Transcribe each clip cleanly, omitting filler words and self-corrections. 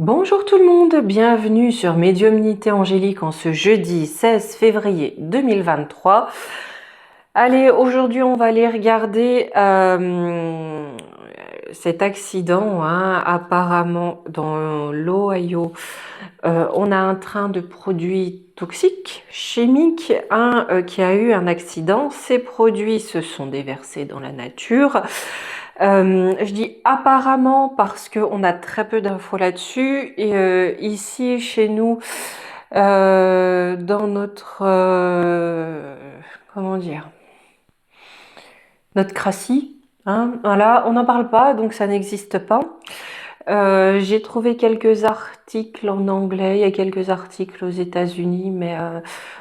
Bonjour tout le monde, bienvenue sur Médiumnité Angélique en ce jeudi 16 février 2023. Allez, aujourd'hui on va aller regarder cet accident, apparemment dans l'Ohio. On a un train de produits toxiques, chimiques, qui a eu un accident. Ces produits se sont déversés dans la nature. Je dis apparemment parce qu'on a très peu d'infos là-dessus. Et ici, chez nous, dans notre... comment dire, notre crassis, voilà, on n'en parle pas, donc ça n'existe pas. J'ai trouvé quelques articles en anglais, il y a quelques articles aux États-Unis, mais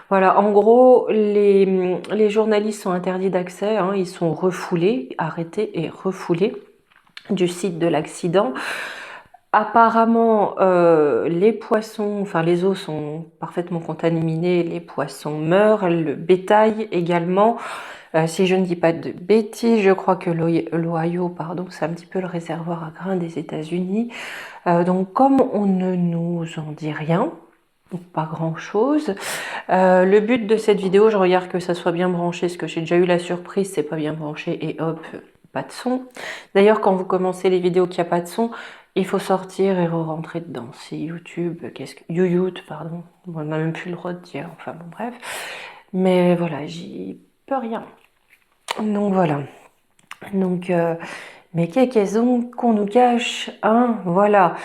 voilà, en gros, les journalistes sont interdits d'accès, ils sont refoulés, arrêtés et refoulés du site de l'accident. Apparemment, les poissons, enfin les eaux sont parfaitement contaminées, les poissons meurent, le bétail également. Si je ne dis pas de bêtises, je crois que l'Ohio, pardon, c'est un petit peu le réservoir à grains des États-Unis. Donc comme on ne nous en dit rien, pas grand chose. Le but de cette vidéo, je regarde que ça soit bien branché, parce que j'ai déjà eu la surprise, c'est pas bien branché et hop, pas de son. D'ailleurs, quand vous commencez les vidéos qu'il n'y a pas de son, il faut sortir et re-rentrer dedans. C'est YouTube, YouTube, pardon. Bon, on n'a même plus le droit de dire, enfin bon, bref. Mais voilà, j'y peux rien. Donc voilà. Donc, mais qu'est-ce qu'on nous cache, voilà.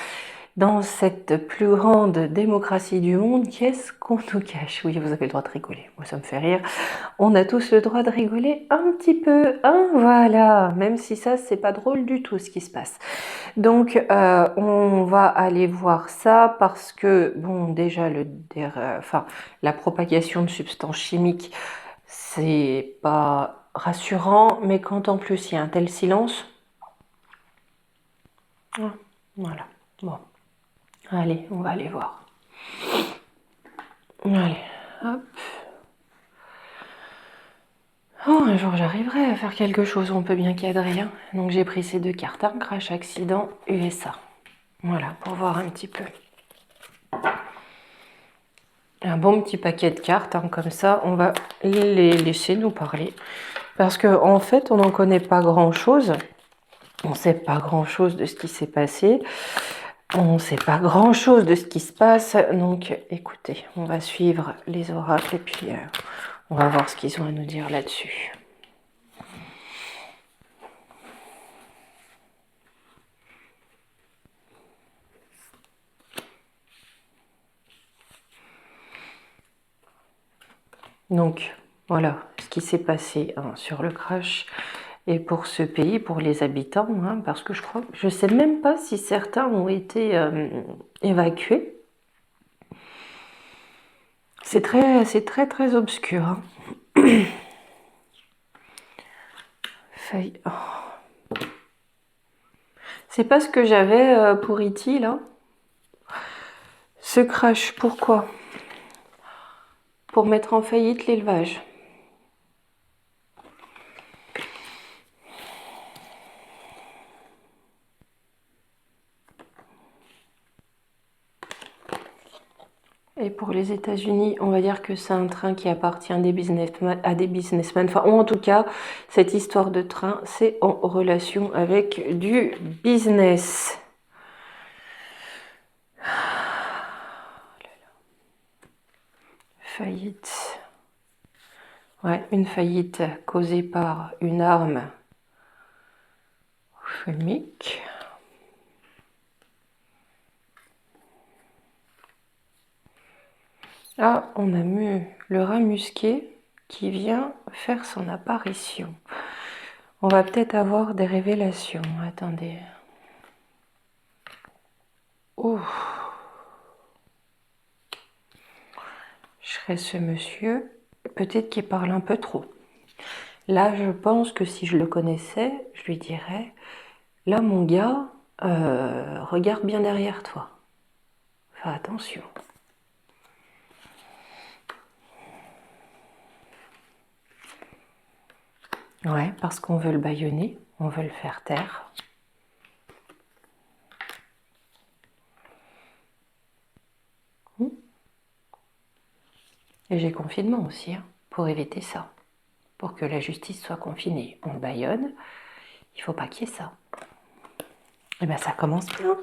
Dans cette plus grande démocratie du monde, qu'est-ce qu'on nous cache? Oui, vous avez le droit de rigoler. Moi, ça me fait rire. On a tous le droit de rigoler un petit peu, voilà. Même si ça, c'est pas drôle du tout ce qui se passe. Donc, on va aller voir ça parce que, bon, déjà, la propagation de substances chimiques, c'est pas rassurant, mais quand en plus il y a un tel silence, voilà. Bon, allez, on va aller voir. Allez, hop. Oh, un jour j'arriverai à faire quelque chose où on peut bien cadrer. Donc j'ai pris ces deux cartes, crash, accident, USA. Voilà, pour voir un petit peu. Un bon petit paquet de cartes, comme ça, on va les laisser nous parler. Parce qu'en fait, on n'en connaît pas grand-chose. On ne sait pas grand-chose de ce qui s'est passé. On ne sait pas grand-chose de ce qui se passe. Donc, écoutez, on va suivre les oracles et puis on va voir ce qu'ils ont à nous dire là-dessus. Donc, voilà ce qui s'est passé sur le crash et pour ce pays, pour les habitants, parce que je ne sais même pas si certains ont été évacués. C'est très obscur. C'est pas ce que j'avais pour E.T. là. Ce crash, pourquoi? Pour mettre en faillite l'élevage. Et pour les États-Unis, on va dire que c'est un train qui appartient à des businessmen. Enfin, ou en tout cas, cette histoire de train, c'est en relation avec du business. Faillite. Ouais, une faillite causée par une arme chimique. Ah, on a mis le rat musqué qui vient faire son apparition. On va peut-être avoir des révélations. Attendez. Oh. Je serais ce monsieur, peut-être qu'il parle un peu trop. Là, je pense que si je le connaissais, je lui dirais, là, mon gars, regarde bien derrière toi. Fais attention. Ouais, parce qu'on veut le bâillonner, on veut le faire taire. Et j'ai confinement aussi, hein, pour éviter ça. Pour que la justice soit confinée. On bâillonne, il ne faut pas qu'il y ait ça. Et bien ça commence bien.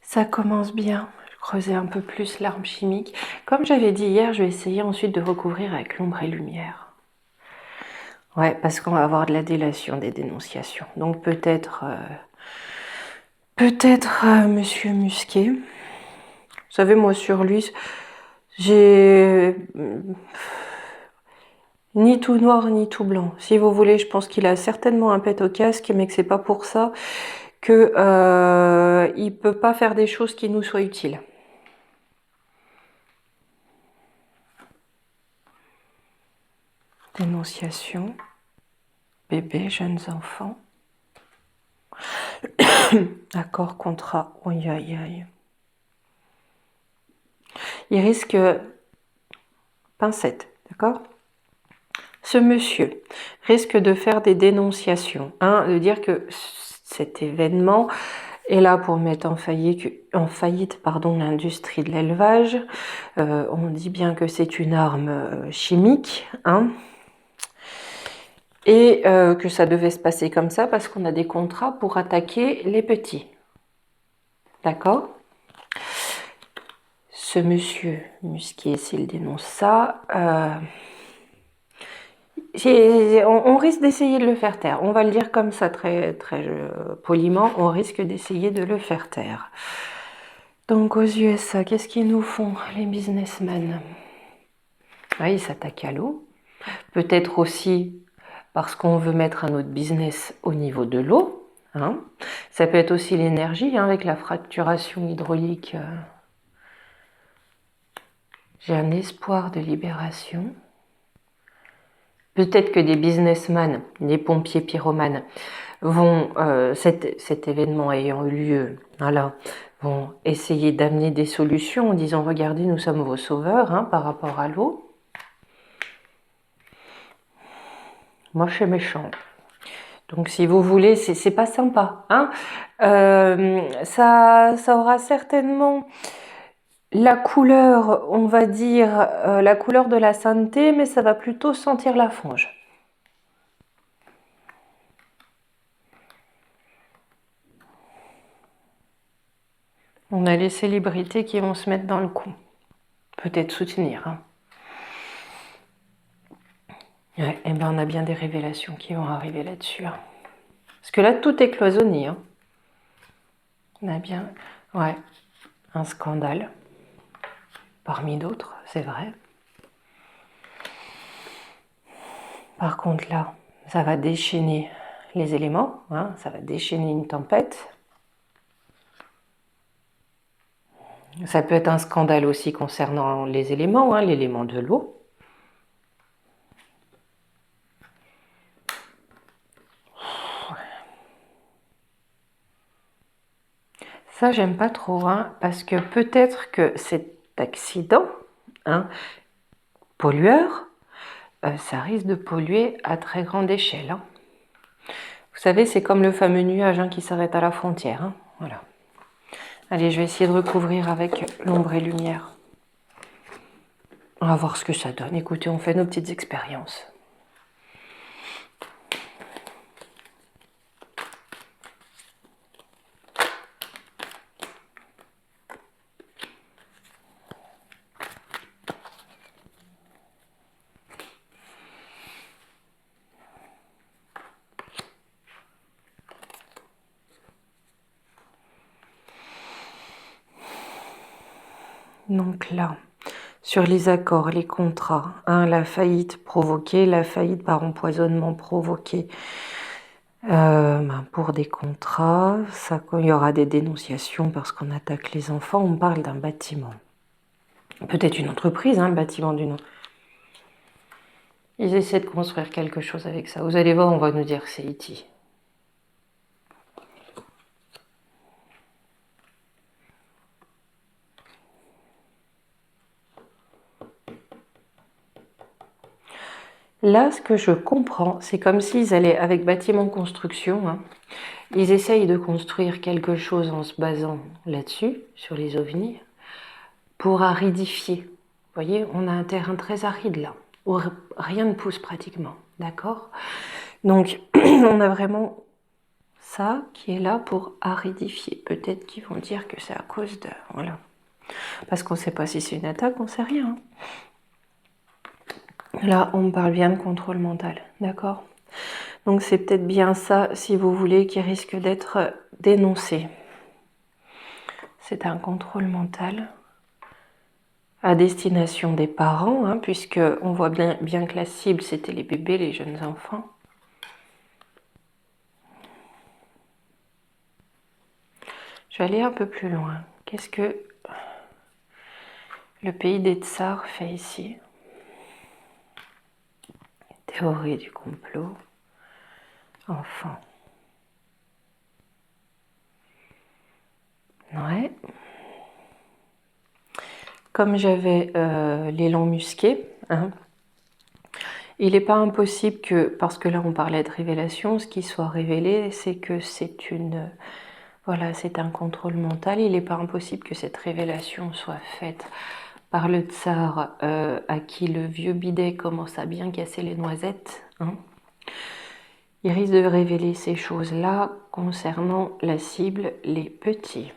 Ça commence bien. Je creusais un peu plus l'arme chimique. Comme j'avais dit hier, je vais essayer ensuite de recouvrir avec l'ombre et lumière. Ouais, parce qu'on va avoir de la délation, des dénonciations. Donc peut-être Monsieur Musquet. Vous savez, moi sur lui, j'ai ni tout noir ni tout blanc. Si vous voulez, je pense qu'il a certainement un pet au casque, mais que c'est pas pour ça que il peut pas faire des choses qui nous soient utiles. Dénonciation, bébé, jeunes enfants. Accord, contrat, aïe aïe aïe. Il risque pincette, d'accord? Ce monsieur risque de faire des dénonciations, hein, de dire que cet événement est là pour mettre en faillite l'industrie de l'élevage. On dit bien que c'est une arme chimique, hein, et que ça devait se passer comme ça parce qu'on a des contrats pour attaquer les petits. D'accord? Ce monsieur Musquier, s'il dénonce ça, on risque d'essayer de le faire taire. On va le dire comme ça, très, très poliment, on risque d'essayer de le faire taire. Donc aux USA, qu'est-ce qu'ils nous font, les businessmen? Ah, ils s'attaquent à l'eau. Peut-être aussi parce qu'on veut mettre un autre business au niveau de l'eau. Hein. Ça peut être aussi l'énergie, hein, avec la fracturation hydraulique. J'ai un espoir de libération. Peut-être que des businessmen, des pompiers pyromanes, vont, cet événement ayant eu lieu, voilà, vont essayer d'amener des solutions en disant regardez, nous sommes vos sauveurs, hein, par rapport à l'eau. Moche et méchant. Donc si vous voulez, c'est pas sympa. Hein, ça aura certainement la couleur, on va dire, la couleur de la sainteté, mais ça va plutôt sentir la fange. On a les célébrités qui vont se mettre dans le coup. Peut-être soutenir. Hein. Ouais, et ben on a bien des révélations qui vont arriver là-dessus. Hein. Parce que là, tout est cloisonné. Hein. On a bien, ouais, un scandale. Parmi d'autres, c'est vrai. Par contre, là, ça va déchaîner les éléments. Hein, ça va déchaîner une tempête. Ça peut être un scandale aussi concernant les éléments, hein, l'élément de l'eau. Ça, j'aime pas trop, hein, parce que peut-être que cet accident, hein, pollueur, ça risque de polluer à très grande échelle. Hein. Vous savez, c'est comme le fameux nuage, hein, qui s'arrête à la frontière. Hein. Voilà. Allez, je vais essayer de recouvrir avec l'ombre et lumière. On va voir ce que ça donne. Écoutez, on fait nos petites expériences. Donc là, sur les accords, les contrats, hein, la faillite provoquée, la faillite par empoisonnement provoquée pour des contrats, ça, il y aura des dénonciations parce qu'on attaque les enfants, on parle d'un bâtiment. Peut-être une entreprise, hein, le bâtiment d'une... Ils essaient de construire quelque chose avec ça. Vous allez voir, on va nous dire que c'est E.T. Là, ce que je comprends, c'est comme s'ils allaient, avec bâtiment construction, hein, ils essayent de construire quelque chose en se basant là-dessus, sur les ovnis, pour aridifier voyez, on a un terrain très aride là, où rien ne pousse pratiquement, d'accord? Donc, on a vraiment ça qui est là pour aridifier. Peut-être qu'ils vont dire que c'est à cause de... Voilà. Parce qu'on ne sait pas si c'est une attaque, on ne sait rien. Là, on parle bien de contrôle mental, d'accord? Donc c'est peut-être bien ça, si vous voulez, qui risque d'être dénoncé. C'est un contrôle mental à destination des parents, hein, puisque on voit bien que la cible, c'était les bébés, les jeunes enfants. Je vais aller un peu plus loin. Qu'est-ce que le pays des tsars fait ici? Théorie du complot. Enfant. Ouais. Comme j'avais l'élan musqué, hein, il n'est pas impossible que, parce que là on parlait de révélation, ce qui soit révélé, c'est que c'est une... Voilà, c'est un contrôle mental. Il n'est pas impossible que cette révélation soit faite par le tsar à qui le vieux bidet commence à bien casser les noisettes. Hein. Il risque de révéler ces choses-là concernant la cible, les petits.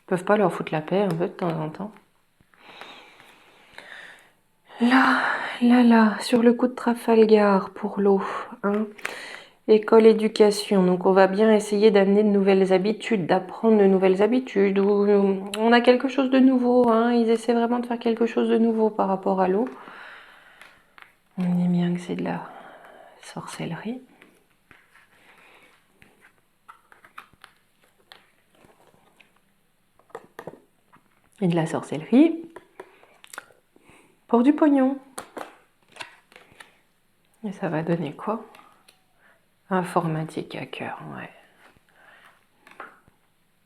Ils peuvent pas leur foutre la paix un peu de temps en temps. Là, sur le coup de Trafalgar pour l'eau. Hein. École, éducation. Donc on va bien essayer d'amener de nouvelles habitudes, d'apprendre de nouvelles habitudes. Où on a quelque chose de nouveau. Hein. Ils essaient vraiment de faire quelque chose de nouveau par rapport à l'eau. On dit bien que c'est de la sorcellerie. Et de la sorcellerie pour du pognon. Et ça va donner quoi? Informatique hacker, ouais.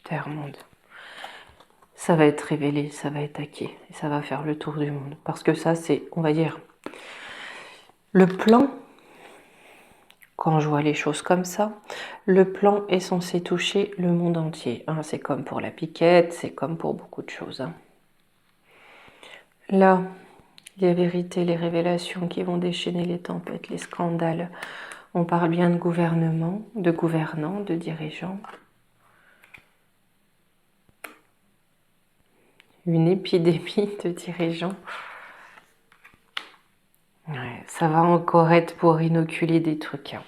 Terre-monde. Ça va être révélé, ça va être hacké. Et ça va faire le tour du monde. Parce que ça, c'est, on va dire, le plan. Quand je vois les choses comme ça, le plan est censé toucher le monde entier. Hein, c'est comme pour la piquette, c'est comme pour beaucoup de choses. Hein. Là, les vérités, les révélations qui vont déchaîner les tempêtes, les scandales. On parle bien de gouvernement, de gouvernants, de dirigeants. Une épidémie de dirigeants. Ouais, ça va encore être pour inoculer des trucs. Hein,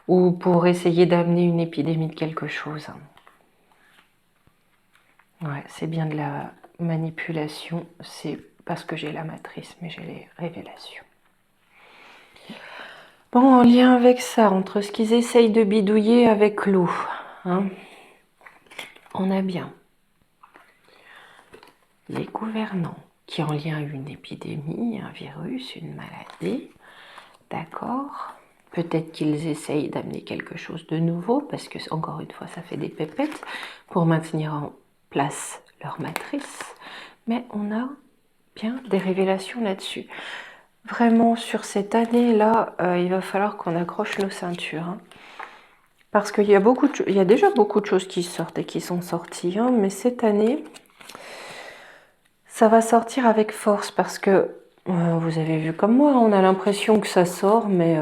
ou pour essayer d'amener une épidémie de quelque chose. Hein. Ouais, c'est bien de la manipulation, c'est parce que j'ai la matrice, mais j'ai les révélations. Bon, en lien avec ça, entre ce qu'ils essayent de bidouiller avec l'eau, hein, on a bien les gouvernants qui ont lien à une épidémie, un virus, une maladie, d'accord. Peut-être qu'ils essayent d'amener quelque chose de nouveau, parce que, encore une fois, ça fait des pépettes, pour maintenir en place leur matrice. Mais on a bien des révélations là-dessus. Vraiment, sur cette année-là, il va falloir qu'on accroche nos ceintures. Hein. Parce qu'il y a il y a déjà beaucoup de choses qui sortent et qui sont sorties. Hein, mais cette année, ça va sortir avec force. Parce que, vous avez vu comme moi, on a l'impression que ça sort, mais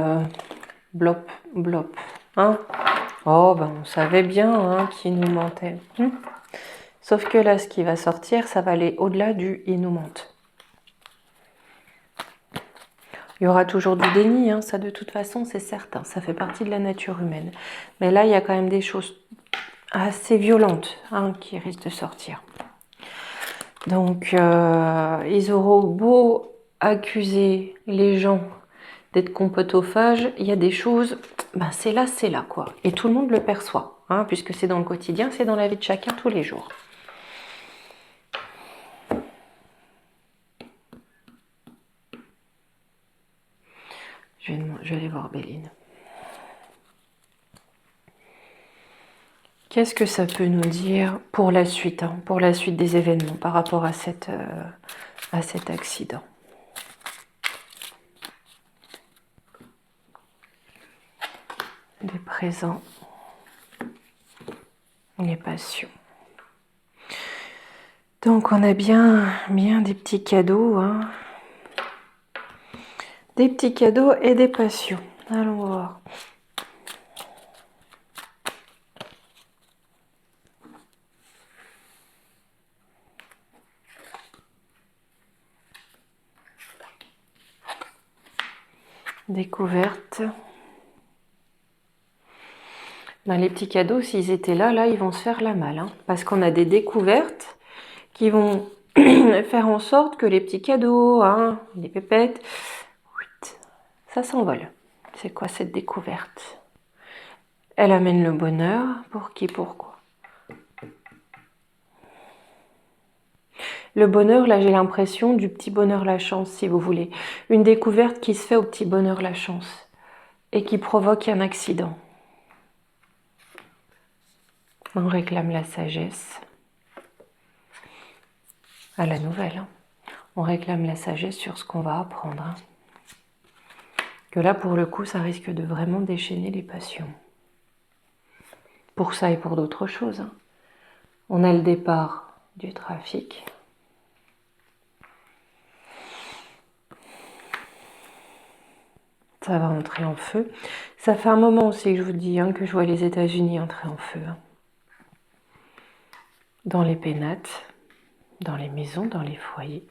blop, blop. Hein. Oh, ben on savait bien hein, qui nous mentait. Sauf que là, ce qui va sortir, ça va aller au-delà du « il nous mente ». Il y aura toujours du déni, hein, ça de toute façon c'est certain, ça fait partie de la nature humaine. Mais là il y a quand même des choses assez violentes hein, qui risquent de sortir. Donc ils auront beau accuser les gens d'être compotophages, il y a des choses, ben c'est là quoi. Et tout le monde le perçoit, hein, puisque c'est dans le quotidien, c'est dans la vie de chacun tous les jours. Je vais aller voir Béline. Qu'est-ce que ça peut nous dire pour la suite, hein, pour la suite des événements par rapport à cet accident? Les présents, les passions. Donc on a bien des petits cadeaux, hein. Des petits cadeaux et des passions. Allons voir. Découverte. Ben, les petits cadeaux, s'ils étaient là, ils vont se faire la malle, hein, parce qu'on a des découvertes qui vont faire en sorte que les petits cadeaux, hein, les pépettes, ça s'envole. C'est quoi cette découverte? Elle amène le bonheur. Pour qui, pourquoi? Le bonheur, là, j'ai l'impression du petit bonheur la chance, si vous voulez. Une découverte qui se fait au petit bonheur la chance et qui provoque un accident. On réclame la sagesse à la nouvelle. Hein. On réclame la sagesse sur ce qu'on va apprendre. Hein. Que là, pour le coup, ça risque de vraiment déchaîner les passions. Pour ça et pour d'autres choses. Hein. On a le départ du trafic. Ça va entrer en feu. Ça fait un moment aussi que je vous dis hein, que je vois les États-Unis entrer en feu. Hein. Dans les pénates, dans les maisons, dans les foyers.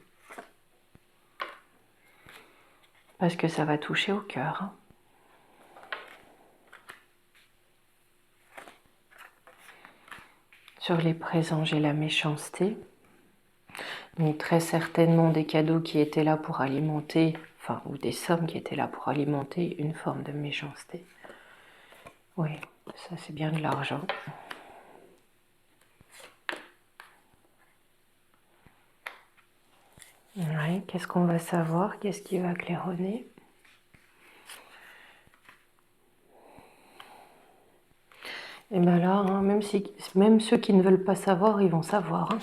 Parce que ça va toucher au cœur. Hein. Sur les présents, j'ai la méchanceté. Donc très certainement des cadeaux qui étaient là pour alimenter, enfin, ou des sommes qui étaient là pour alimenter une forme de méchanceté. Oui, ça c'est bien de l'argent. Ouais, qu'est-ce qu'on va savoir? Qu'est-ce qui va claironner? Et bien là, hein, même ceux qui ne veulent pas savoir, ils vont savoir. Hein.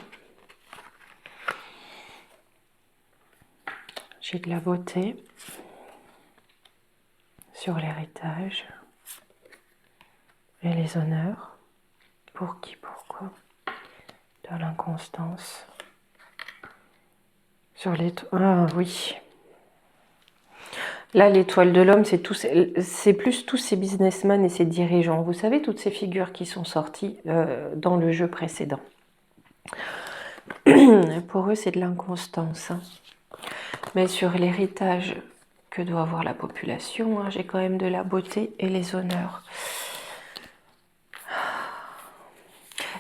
J'ai de la beauté sur l'héritage et les honneurs. Pour qui, pourquoi? De l'inconstance. Sur les... Ah oui. Là, l'étoile de l'homme, c'est plus tous ces businessmen et ces dirigeants. Vous savez, toutes ces figures qui sont sorties dans le jeu précédent. Pour eux, c'est de l'inconstance. Hein. Mais sur l'héritage que doit avoir la population, hein, j'ai quand même de la beauté et les honneurs.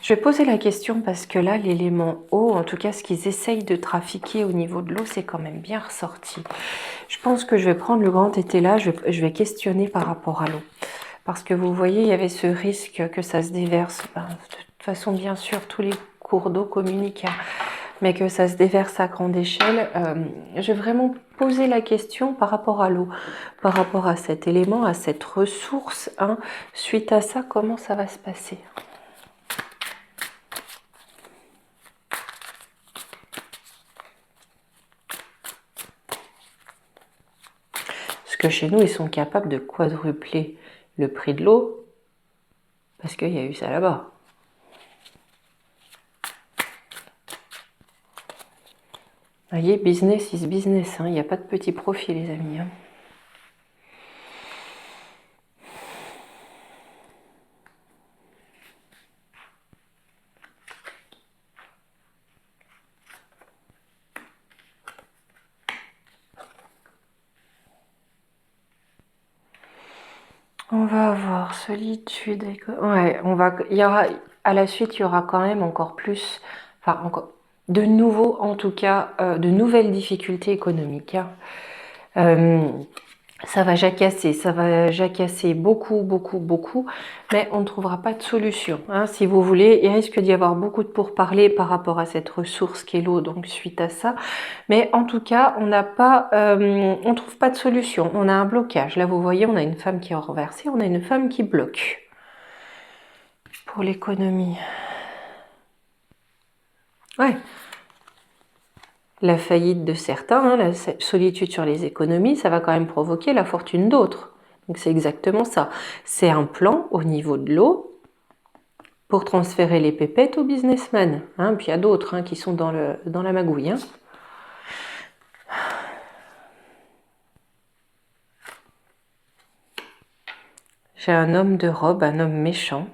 Je vais poser la question parce que là, l'élément eau, en tout cas ce qu'ils essayent de trafiquer au niveau de l'eau, c'est quand même bien ressorti. Je pense que je vais prendre le grand été là, je vais questionner par rapport à l'eau. Parce que vous voyez, il y avait ce risque que ça se déverse. Ben, de toute façon, bien sûr, tous les cours d'eau communiquent, hein, mais que ça se déverse à grande échelle. Je vais vraiment poser la question par rapport à l'eau, par rapport à cet élément, à cette ressource. Hein. Suite à ça, comment ça va se passer ? Parce que chez nous, ils sont capables de quadrupler le prix de l'eau parce qu'il y a eu ça là-bas. Vous voyez, business is business, hein. Il n'y a pas de petit profit, les amis. Hein. On va avoir solitude. Ouais, à la suite, il y aura quand même encore plus, enfin encore de nouveaux, en tout cas, de nouvelles difficultés économiques. Hein. Ça va jacasser beaucoup, beaucoup, beaucoup, mais on ne trouvera pas de solution. Hein, si vous voulez, il risque d'y avoir beaucoup de pourparlers par rapport à cette ressource qu'est l'eau, donc suite à ça. Mais en tout cas, on trouve pas de solution. On a un blocage. Là, vous voyez, on a une femme qui est renversée, on a une femme qui bloque. Pour l'économie. Ouais. La faillite de certains, hein, la solitude sur les économies, ça va quand même provoquer la fortune d'autres. Donc c'est exactement ça. C'est un plan au niveau de l'eau pour transférer les pépettes aux businessmen. Hein. Puis il y a d'autres qui sont dans la magouille. Hein. J'ai un homme de robe, un homme méchant.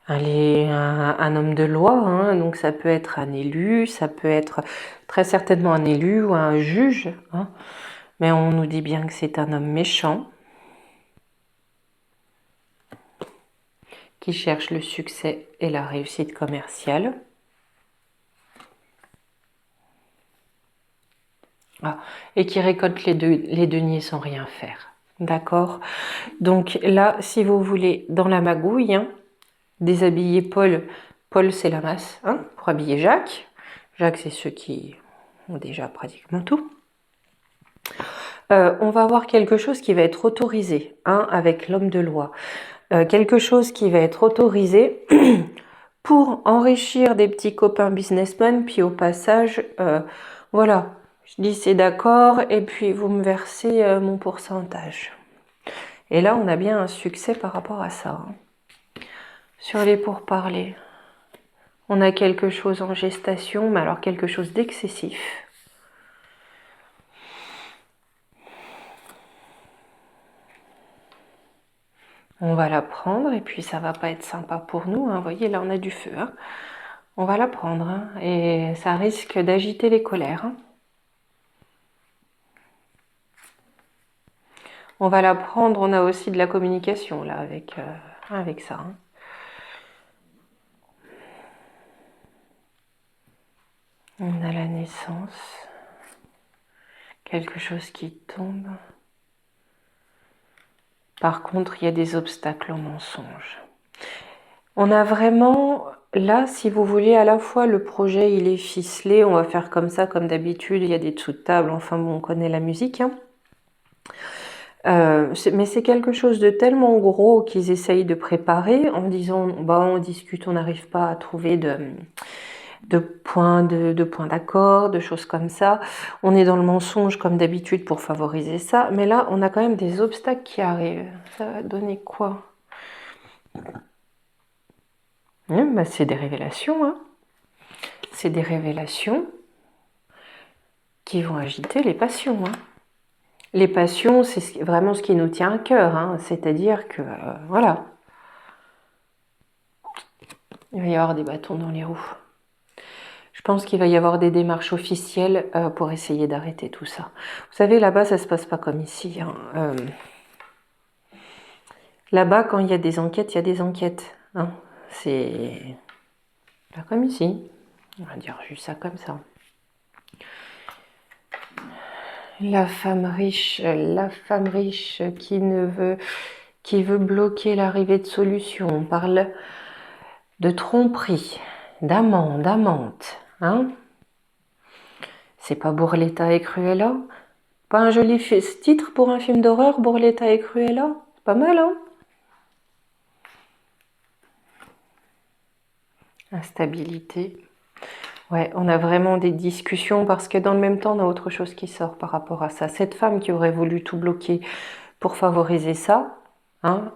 Un homme de loi, hein, donc ça peut être un élu, ça peut être très certainement un élu ou un juge, hein, mais on nous dit bien que c'est un homme méchant qui cherche le succès et la réussite commerciale. Ah, et qui récolte les deniers sans rien faire. D'accord? Donc là, si vous voulez, dans la magouille, hein, déshabiller Paul. Paul, c'est la masse, hein, pour habiller Jacques. Jacques, c'est ceux qui ont déjà pratiquement tout. On va avoir quelque chose qui va être autorisé, hein, avec l'homme de loi. Quelque chose qui va être autorisé pour enrichir des petits copains businessmen, puis au passage, voilà, je dis c'est d'accord, et puis vous me versez mon pourcentage. Et là, on a bien un succès par rapport à ça. Hein. Sur les pourparlers, on a quelque chose en gestation, mais alors quelque chose d'excessif. On va la prendre, et puis ça va pas être sympa pour nous. Hein. Vous voyez, là, on a du feu. Hein. On va la prendre, hein, et ça risque d'agiter les colères. Hein. On va la prendre, on a aussi de la communication là avec ça. Hein. On a la naissance, quelque chose qui tombe. Par contre, il y a des obstacles au mensonge. On a vraiment, là, si vous voulez, à la fois le projet, il est ficelé, on va faire comme ça, comme d'habitude, il y a des dessous de table, enfin bon, on connaît la musique. Hein. Mais c'est quelque chose de tellement gros qu'ils essayent de préparer en disant, bah, on discute, on n'arrive pas à trouver de points d'accord, de choses comme ça. On est dans le mensonge comme d'habitude pour favoriser ça, mais là, on a quand même des obstacles qui arrivent. Ça va donner quoi? Bah, c'est des révélations. Hein. C'est des révélations qui vont agiter les passions. Hein. Les passions, c'est vraiment ce qui nous tient à cœur. Hein. C'est-à-dire que, voilà, il va y avoir des bâtons dans les roues. Je pense qu'il va y avoir des démarches officielles pour essayer d'arrêter tout ça. Vous savez, là-bas, ça se passe pas comme ici. Hein. Là-bas, quand il y a des enquêtes, il y a des enquêtes. Hein. C'est pas comme ici. On va dire juste ça comme ça. La femme riche qui veut bloquer l'arrivée de solutions. On parle de tromperie, d'amant, d'amante. Hein. C'est pas Burletta et Cruella? Pas un joli titre pour un film d'horreur, Burletta et Cruella? C'est pas mal, hein? Instabilité. Ouais, on a vraiment des discussions parce que dans le même temps, on a autre chose qui sort par rapport à ça. Cette femme qui aurait voulu tout bloquer pour favoriser ça, hein,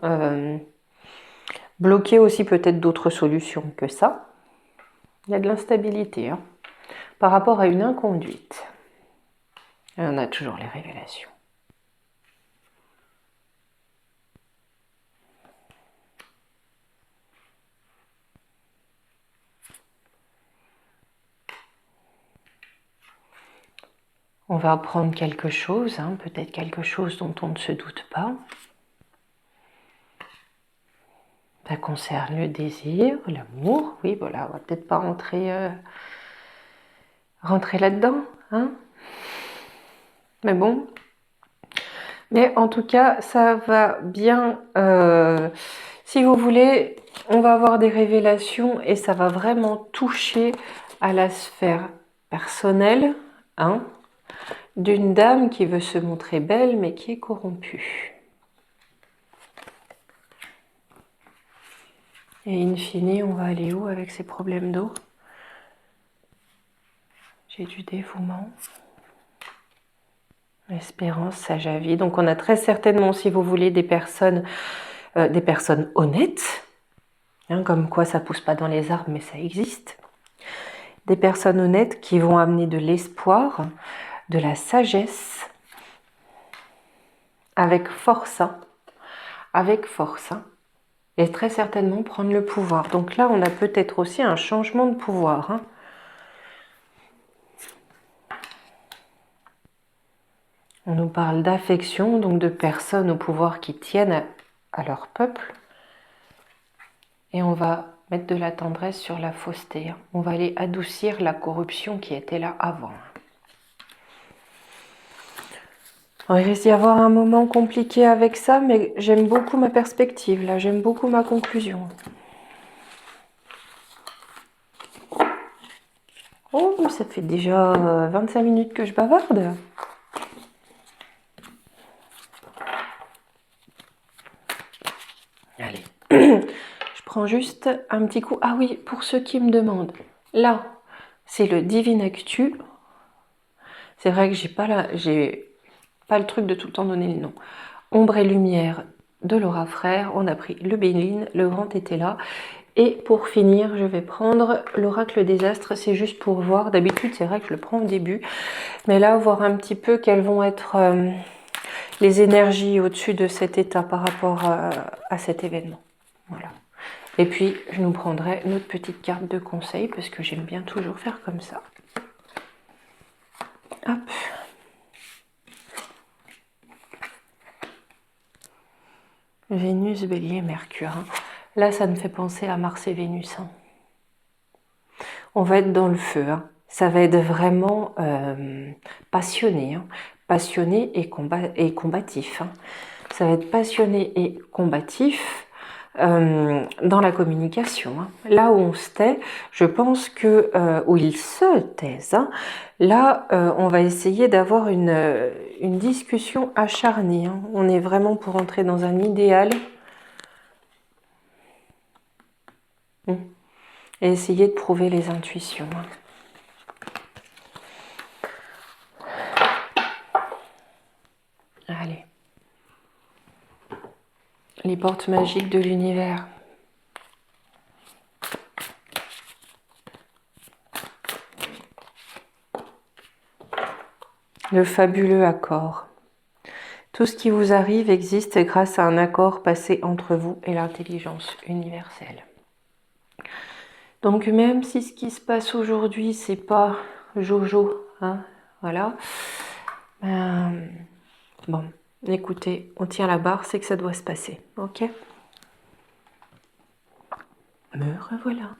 bloquer aussi peut-être d'autres solutions que ça. Il y a de l'instabilité hein, par rapport à une inconduite. Et on a toujours les révélations. On va apprendre quelque chose, hein, peut-être quelque chose dont on ne se doute pas. Ça concerne le désir, l'amour. Oui, voilà, on va peut-être pas rentrer là-dedans. Hein. Mais bon. Mais en tout cas, ça va bien. Si vous voulez, on va avoir des révélations et ça va vraiment toucher à la sphère personnelle. Hein, d'une dame qui veut se montrer belle mais qui est corrompue. Et in fine, on va aller où avec ces problèmes d'eau? J'ai du dévouement. Espérance, sage avis. Donc on a très certainement, si vous voulez, des personnes des personnes honnêtes, hein, comme quoi ça pousse pas dans les arbres, mais ça existe. Des personnes honnêtes qui vont amener de l'espoir, de la sagesse, avec force, hein, avec force, hein, et très certainement prendre le pouvoir. Donc là, on a peut-être aussi un changement de pouvoir, hein. On nous parle d'affection, donc de personnes au pouvoir qui tiennent à leur peuple. Et on va mettre de la tendresse sur la fausseté. On va aller adoucir la corruption qui était là avant. Il risque d'y avoir un moment compliqué avec ça, mais j'aime beaucoup ma perspective, là. J'aime beaucoup ma conclusion. Oh, ça fait déjà 25 minutes que je bavarde. Allez. Je prends juste un petit coup. Ah oui, pour ceux qui me demandent. Là, c'est le Divine Actu. C'est vrai que j'ai pas le truc de tout le temps donner le nom. Ombre et lumière de Laura Frère. On a pris le Béline, le Grand était là. Et pour finir, je vais prendre l'Oracle des Astres. C'est juste pour voir. D'habitude, c'est vrai que je le prends au début. Mais là, voir un petit peu quelles vont être les énergies au-dessus de cet état par rapport à cet événement. Voilà. Et puis, je nous prendrai notre petite carte de conseil parce que j'aime bien toujours faire comme ça. Hop. Vénus, Bélier, Mercure. Hein. Là, ça me fait penser à Mars et Vénus. Hein. On va être dans le feu. Hein. Ça va être vraiment passionné. Hein. Passionné et combatif. Hein. Ça va être passionné et combatif. Dans la communication. Hein. Là où on se tait, je pense que où ils se taisent, hein, là on va essayer d'avoir une discussion acharnée. Hein. On est vraiment pour entrer dans un idéal et essayer de prouver les intuitions. Hein. Allez. Les portes magiques de l'univers. Le fabuleux accord. Tout ce qui vous arrive existe grâce à un accord passé entre vous et l'intelligence universelle. Donc même si ce qui se passe aujourd'hui, c'est pas Jojo, hein, voilà. Bon, écoutez, on tient la barre, c'est que ça doit se passer, ok? Me revoilà.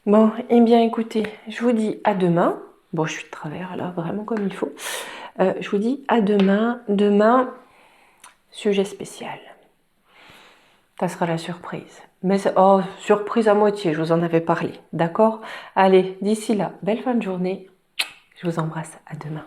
Bon, eh bien écoutez, je vous dis à demain. Bon, je suis de travers là, vraiment comme il faut. Je vous dis à demain. Demain, sujet spécial. Ça sera la surprise. Mais surprise à moitié, je vous en avais parlé, d'accord? Allez, d'ici là, belle fin de journée. Je vous embrasse, à demain.